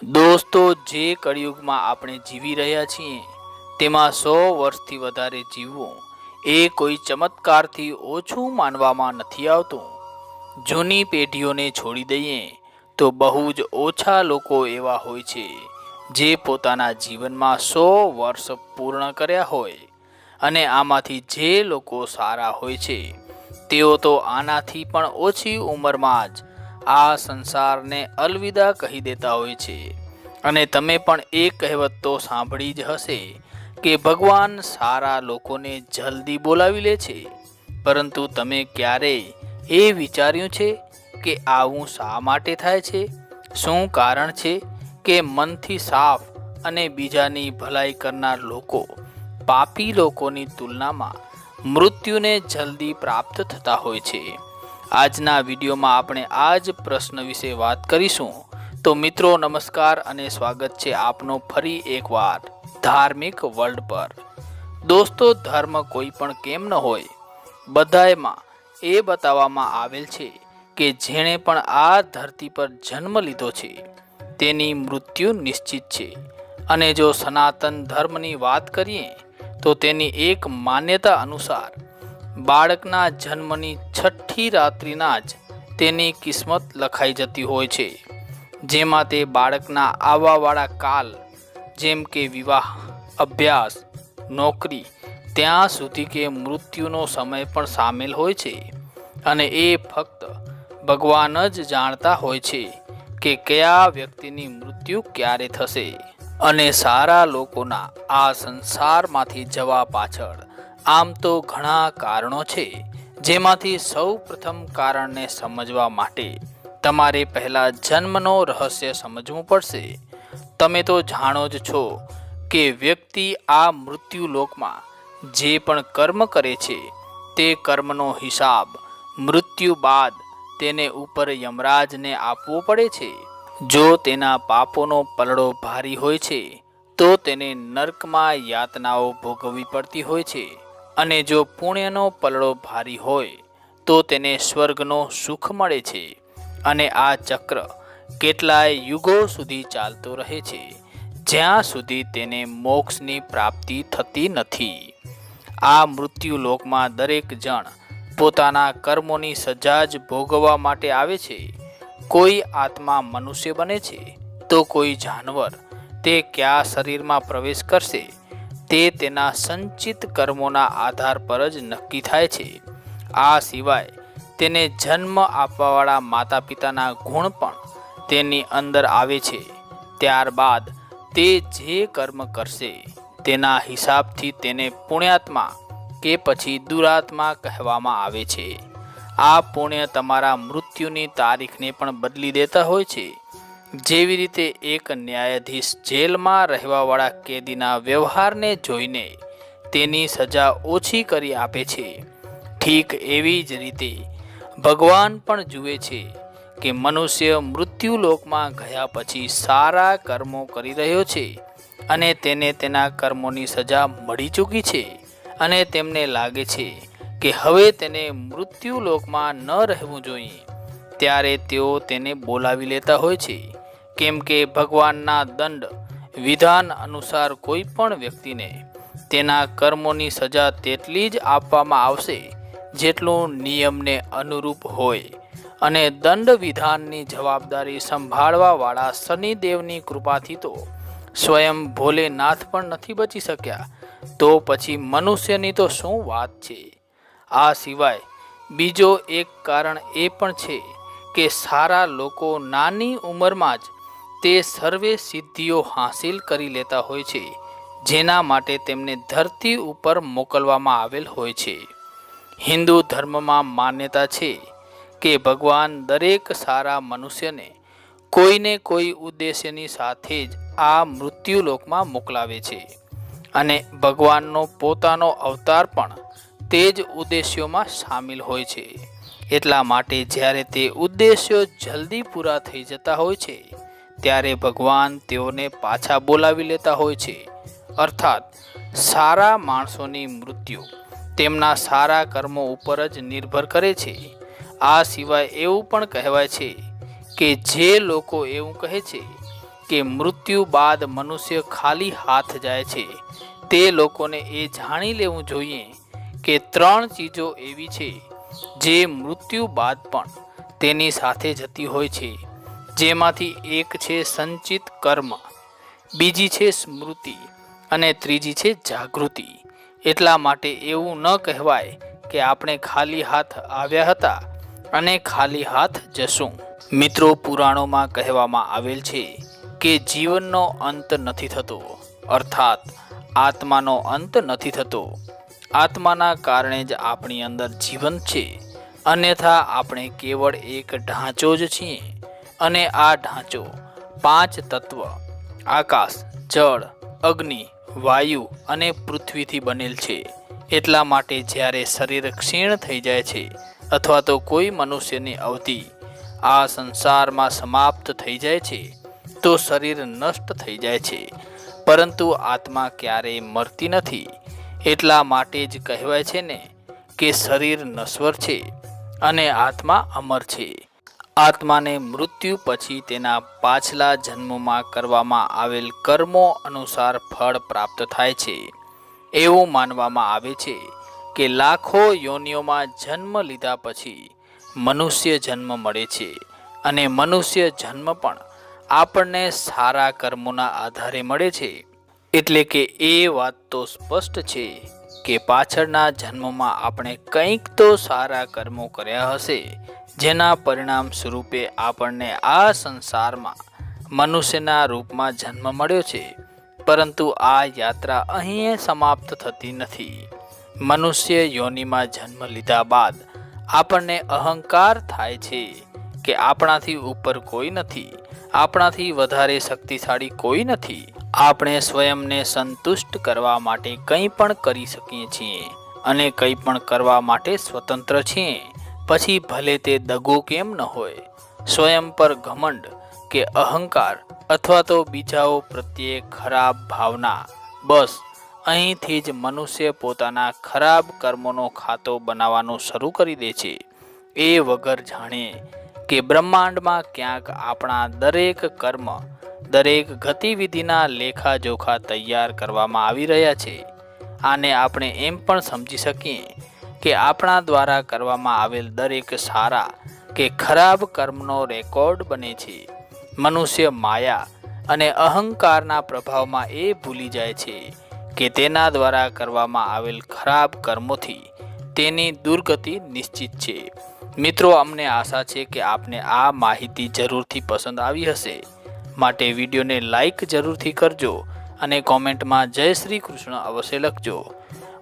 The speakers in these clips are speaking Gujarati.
દોસ્તો, જે કળિયુગમાં આપણે જીવી રહ્યા છીએ તેમાં 100 વર્ષથી વધારે જીવવું એ કોઈ ચમત્કારથી ઓછું માનવામાં નથી આવતું. જૂની પેઢીઓને છોડી દઈએ તો બહુ જ ઓછા લોકો એવા હોય છે જે પોતાના જીવનમાં 100 વર્ષ પૂર્ણ કર્યા હોય, અને આમાંથી જે લોકો સારા હોય છે તેઓ તો આનાથી પણ ઓછી ઉંમરમાં જ આ સંસારને અલવિદા કહી દેતા હોય છે. અને તમે પણ એ કહેવત તો સાંભળી જ હશે કે ભગવાન સારા લોકોને જલ્દી બોલાવી લે છે, પરંતુ તમે ક્યારેય એ વિચાર્યું છે કે આવું શા માટે થાય છે? શું કારણ છે કે મનથી સાફ અને બીજાની ભલાઈ કરનાર લોકો પાપી લોકોની તુલનામાં મૃત્યુને જલ્દી પ્રાપ્ત થતા હોય છે? આજના વિડીયોમાં આપણે આ જ પ્રશ્ન વિશે વાત કરીશું. તો મિત્રો, નમસ્કાર અને સ્વાગત છે આપનો ફરી એકવાર ધાર્મિક વર્લ્ડ પર. દોસ્તો, ધર્મ કોઈ પણ કેમ ન હોય, બધાયમાં એ બતાવવામાં આવેલ છે કે જેણે પણ આ ધરતી પર જન્મ લીધો છે તેની મૃત્યુ નિશ્ચિત છે. અને જો સનાતન ધર્મની વાત કરીએ તો તેની એક માન્યતા અનુસાર બાળકના જન્મની 6ઠ્ઠી રાત્રિના જ તેની કિસ્મત લખાઈ જતી હોય છે, જેમાં તે બાળકના આવવાવાળા કાલ જેમ કે વિવાહ, અભ્યાસ, નોકરી, ત્યાં સુધી કે મૃત્યુનો સમય પણ સામેલ હોય છે. અને એ ફક્ત ભગવાન જ જાણતા હોય છે કે કયા વ્યક્તિની મૃત્યુ ક્યારે થશે. અને સારા લોકોના આ સંસારમાંથી જવા પાછળ આમ તો ઘણા કારણો છે, જેમાંથી સૌ પ્રથમ કારણને સમજવા માટે તમારે પહેલા જન્મનો રહસ્ય સમજવું પડશે. તમે તો જાણો જ છો કે વ્યક્તિ આ મૃત્યુલોકમાં જે પણ કર્મ કરે છે તે કર્મનો હિસાબ મૃત્યુ બાદ તેને ઉપર યમરાજને આપવો પડે છે. જો તેના પાપોનો પલડો ભારી હોય છે તો તેને નર્કમાં યાતનાઓ ભોગવવી પડતી હોય છે, અને જો પુણ્યનો પલડો ભારી હોય તો તેને સ્વર્ગનો સુખ મળે છે. અને આ ચક્ર કેટલાય યુગો સુધી ચાલતો રહે છે, જ્યાં સુધી તેને મોક્ષની પ્રાપ્તિ થતી નથી. આ મૃત્યુલોકમાં દરેક જણ પોતાના કર્મોની સજા જ ભોગવવા માટે આવે છે. કોઈ આત્મા મનુષ્ય બને છે તો કોઈ જાનવર. તે કયા શરીરમાં પ્રવેશ કરશે તે તેના સંચિત કર્મોના આધાર પર જ નક્કી થાય છે. આ સિવાય તેને જન્મ આપવાવાળા માતા પિતાના ગુણ પણ તેની અંદર આવે છે. ત્યારબાદ તે જે કર્મ કરશે તેના હિસાબથી તેને પુણ્યાત્મા કે પછી દુરાત્મા કહેવામાં આવે છે. આ પુણ્ય તમારા મૃત્યુની તારીખને પણ બદલી દેતા હોય છે. જેવી રીતે એક ન્યાયાધીશ જેલમાં રહેવાવાળા કેદીના વ્યવહારને જોઈને તેની સજા ઓછી કરી આપે છે, ઠીક એવી જ રીતે ભગવાન પણ જુએ છે કે મનુષ્ય મૃત્યુલોકમાં ગયા પછી સારા કર્મો કરી રહ્યો છે અને તેને તેના કર્મોની સજા મળી ચૂકી છે, અને તેમને લાગે છે કે હવે તેને મૃત્યુલોકમાં ન રહેવું જોઈએ. ત્યારે તેઓ તેને બોલાવી લેતા હોય છે, કેમ કે ભગવાનના દંડ વિધાન અનુસાર કોઈ પણ વ્યક્તિને તેના કર્મોની સજા તેટલી જ આપવામાં આવશે જેટલું નિયમને અનુરૂપ હોય. અને દંડ વિધાનની જવાબદારી સંભાળવાવાળા શનિદેવની કૃપાથી તો સ્વયં ભોલેનાથ પણ નથી બચી શક્યા, તો પછી મનુષ્યની તો શું વાત છે. આ સિવાય બીજો એક કારણ એ પણ છે કે સારા લોકો નાની ઉંમરમાં જ તે સર્વે સિદ્ધિઓ હાંસિલ કરી લેતા હોય છે, જેના માટે તેમને ધરતી ઉપર મોકલવામાં આવેલ હોય છે. હિન્દુ ધર્મમાં માન્યતા છે કે ભગવાન દરેક સારા મનુષ્યને કોઈને કોઈ ઉદ્દેશ્યની સાથે જ આ મૃત્યુલોકમાં મોકલાવે છે, અને ભગવાનનો પોતાનો અવતાર પણ તે જ ઉદ્દેશ્યોમાં સામેલ હોય છે. એટલા માટે જ્યારે તે ઉદ્દેશ્યો જલ્દી પૂરા થઈ જતા હોય છે ત્યારે ભગવાન તેઓને પાછા બોલાવી લેતા હોય છે. અર્થાત સારા માણસોની મૃત્યુ તેમના સારા કર્મો ઉપર જ નિર્ભર કરે છે. આ સિવાય એવું પણ કહેવાય છે કે જે લોકો એવું કહે છે કે મૃત્યુ બાદ મનુષ્ય ખાલી હાથ જાય છે, તે લોકોને એ જાણી લેવું જોઈએ કે 3 ચીજો એવી છે જે મૃત્યુ બાદ પણ તેની સાથે જતી હોય છે, જેમાંથી એક છે સંચિત કર્મ, બીજી છે સ્મૃતિ અને ત્રીજી છે જાગૃતિ. એટલા માટે એવું ન કહેવાય કે આપણે ખાલી હાથ આવ્યા હતા અને ખાલી હાથ જશું. મિત્રો, પુરાણોમાં કહેવામાં આવેલ છે કે જીવનનો અંત નથી થતો, અર્થાત આત્માનો અંત નથી થતો. આત્માના કારણે જ આપણી અંદર જીવન છે, અન્યથા આપણે કેવળ એક ઢાંચો જ છીએ અને આ ઢાંચો 5 તત્વ આકાશ, જળ, અગ્નિ, વાયુ અને પૃથ્વીથી બનેલ છે. એટલા માટે જ્યારે શરીર ક્ષીણ થઈ જાય છે અથવા તો કોઈ મનુષ્યની અવધિ આ સંસારમાં સમાપ્ત થઈ જાય છે તો શરીર નષ્ટ થઈ જાય છે, પરંતુ આત્મા ક્યારેય મરતી નથી. એટલા માટે જ કહેવાય છે ને કે શરીર નશ્વર છે અને આત્મા અમર છે. આત્માને મૃત્યુ પછી તેના પાછલા જન્મોમાં કરવામાં આવેલ કર્મો અનુસાર ફળ પ્રાપ્ત થાય છે. એવું માનવામાં આવે છે કે લાખો યોનિઓમાં જન્મ લીધા પછી મનુષ્ય જન્મ મળે છે અને મનુષ્ય જન્મ પણ આપણને સારા કર્મોના આધારે મળે છે. એટલે કે એ વાત તો સ્પષ્ટ છે કે પાછળના જન્મમાં આપણે કંઈક તો સારા કર્મો કર્યા હશે, જેના પરિણામ સ્વરૂપે આપણને આ સંસારમાં મનુષ્યના રૂપમાં જન્મ મળ્યો છે. પરંતુ આ યાત્રા અહીં સમાપ્ત થતી નથી. મનુષ્ય યોનિમાં જન્મ લીધા બાદ આપણને અહંકાર થાય છે કે આપણાથી ઉપર કોઈ નથી, આપણાથી વધારે શક્તિશાળી કોઈ નથી. આપણે સ્વયંને સંતુષ્ટ કરવા માટે કંઈ પણ કરી શકીએ છીએ અને કંઈ પણ કરવા માટે સ્વતંત્ર છીએ, પછી ભલે તે દગો કેમ ન હોય. સ્વયં પર ઘમંડ કે અહંકાર અથવા તો બીજાઓ પ્રત્યે ખરાબ ભાવના, બસ અહીંથી જ મનુષ્ય પોતાના ખરાબ કર્મોનો ખાતો બનાવવાનું શરૂ કરી દે છે, એ વગર જાણે કે બ્રહ્માંડમાં ક્યાંક આપણા દરેક કર્મ, દરેક ગતિવિધિના લેખાજોખા તૈયાર કરવામાં આવી રહ્યા છે. આને આપણે એમ પણ સમજી શકીએ કે આપણા દ્વારા કરવામાં આવેલ દરેક સારા કે ખરાબ કર્મનો રેકોર્ડ બને છે. મનુષ્ય માયા અને અહંકારના પ્રભાવમાં એ ભૂલી જાય છે કે તેના દ્વારા કરવામાં આવેલ ખરાબ કર્મોથી તેની દુર્ગતિ નિશ્ચિત છે. મિત્રો, અમને આશા છે કે આપને આ માહિતી જરૂરથી પસંદ આવી હશે, માટે વિડીયોને લાઈક જરૂરથી કરજો અને કોમેન્ટમાં જય શ્રી કૃષ્ણ અવશ્ય લખજો.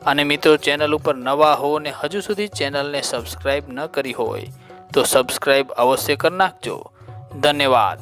અને મિત્રો, ચેનલ ઉપર નવા હો અને હજુ સુધી ચેનલને સબસ્ક્રાઈબ ન કરી હોય તો સબસ્ક્રાઈબ અવશ્ય કરી નાખજો. ધન્યવાદ.